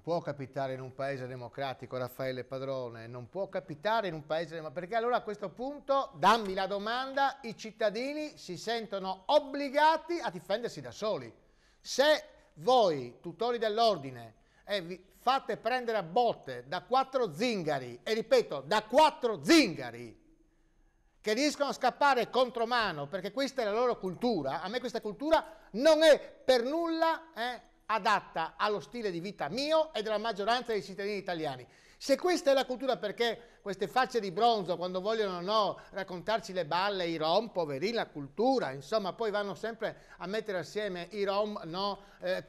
può capitare in un paese democratico, Raffaele Padrone, non può capitare in un paese democratico, perché allora a questo punto, dammi la domanda, i cittadini si sentono obbligati a difendersi da soli. Se voi, tutori dell'ordine, vi fate prendere a botte da 4 zingari, e ripeto, da 4 zingari, che riescono a scappare contromano, perché questa è la loro cultura, a me questa cultura non è per nulla adatta allo stile di vita mio e della maggioranza dei cittadini italiani. Se questa è la cultura, perché queste facce di bronzo, quando vogliono raccontarci le balle, i rom, poverini, la cultura, insomma, poi vanno sempre a mettere assieme i rom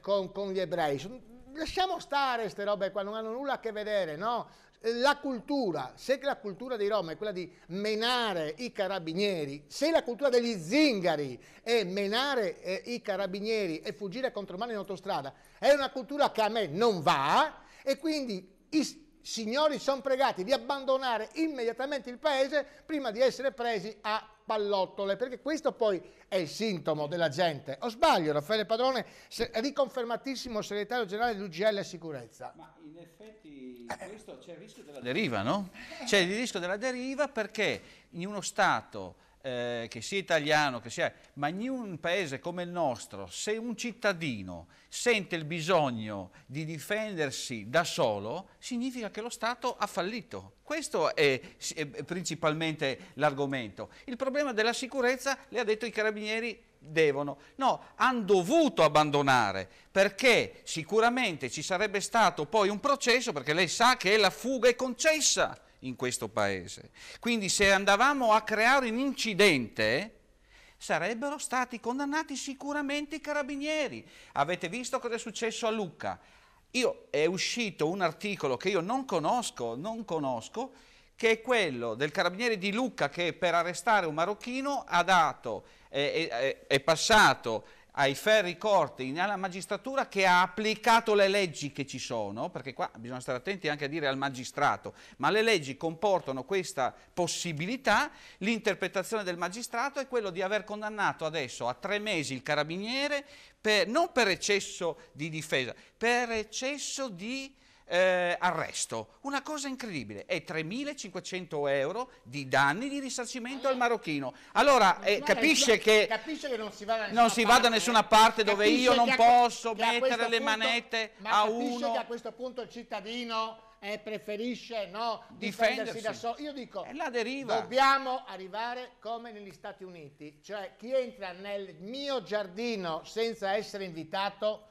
con gli ebrei. Lasciamo stare queste robe qua, non hanno nulla a che vedere, no? La cultura, se la cultura dei rom è quella di menare i carabinieri, se la cultura degli zingari è menare i carabinieri e fuggire contromano in autostrada, è una cultura che a me non va, e quindi i signori sono pregati di abbandonare immediatamente il paese prima di essere presi a pallottole, perché questo poi è il sintomo della gente. O sbaglio, Raffaele Padrone, riconfermatissimo segretario generale dell'UGL Sicurezza? Ma in effetti questo c'è il rischio della deriva, no? C'è il rischio della deriva perché in uno Stato che sia italiano, che sia, ma in un paese come il nostro, se un cittadino sente il bisogno di difendersi da solo, significa che lo Stato ha fallito. Questo è principalmente l'argomento. Il problema della sicurezza, le ha detto i carabinieri, hanno dovuto abbandonare, perché sicuramente ci sarebbe stato poi un processo, perché lei sa che la fuga è concessa in questo paese. Quindi se andavamo a creare un incidente sarebbero stati condannati sicuramente i carabinieri. Avete visto cosa è successo a Lucca? È uscito un articolo che io non conosco, che è quello del carabiniere di Lucca che per arrestare un marocchino è passato ai ferri corti alla magistratura, che ha applicato le leggi che ci sono, perché qua bisogna stare attenti anche a dire al magistrato, ma le leggi comportano questa possibilità. L'interpretazione del magistrato è quello di aver condannato adesso a 3 mesi il carabiniere, non per eccesso di difesa, per eccesso di arresto. Una cosa incredibile, è 3.500 euro di danni di risarcimento al marocchino. Allora capisce che non si va da nessuna parte, dove io non posso mettere le manette a uno. Capisce che a questo punto il cittadino preferisce difendersi da solo. Io dico, la deriva. Dobbiamo arrivare come negli Stati Uniti, cioè chi entra nel mio giardino senza essere invitato,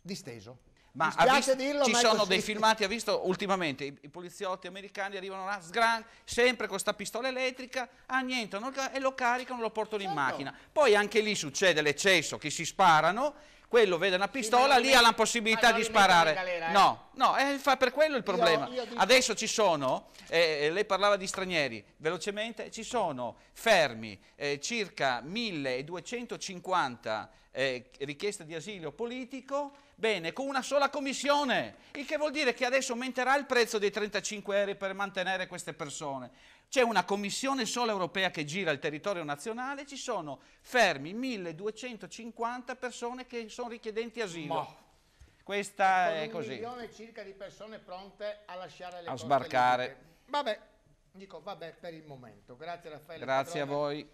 disteso. Ma ci sono dei filmati, ha visto ultimamente i poliziotti americani arrivano là, sempre con questa pistola elettrica, annientano e lo caricano, lo portano in macchina. Poi anche lì succede l'eccesso, che si sparano, quello vede una pistola, lì ha la possibilità di sparare. Galera, per quello il problema. Adesso ci sono, lei parlava di stranieri, velocemente, ci sono fermi circa 1250 richieste di asilo politico, bene, con una sola commissione, il che vuol dire che adesso aumenterà il prezzo dei 35 euro per mantenere queste persone. C'è una commissione sola europea che gira il territorio nazionale, ci sono fermi 1250 persone che sono richiedenti asilo. Questa è così. 1 milione circa di persone pronte a lasciare le coste sbarcare. Vabbè, per il momento. Grazie Raffaele. Grazie a voi.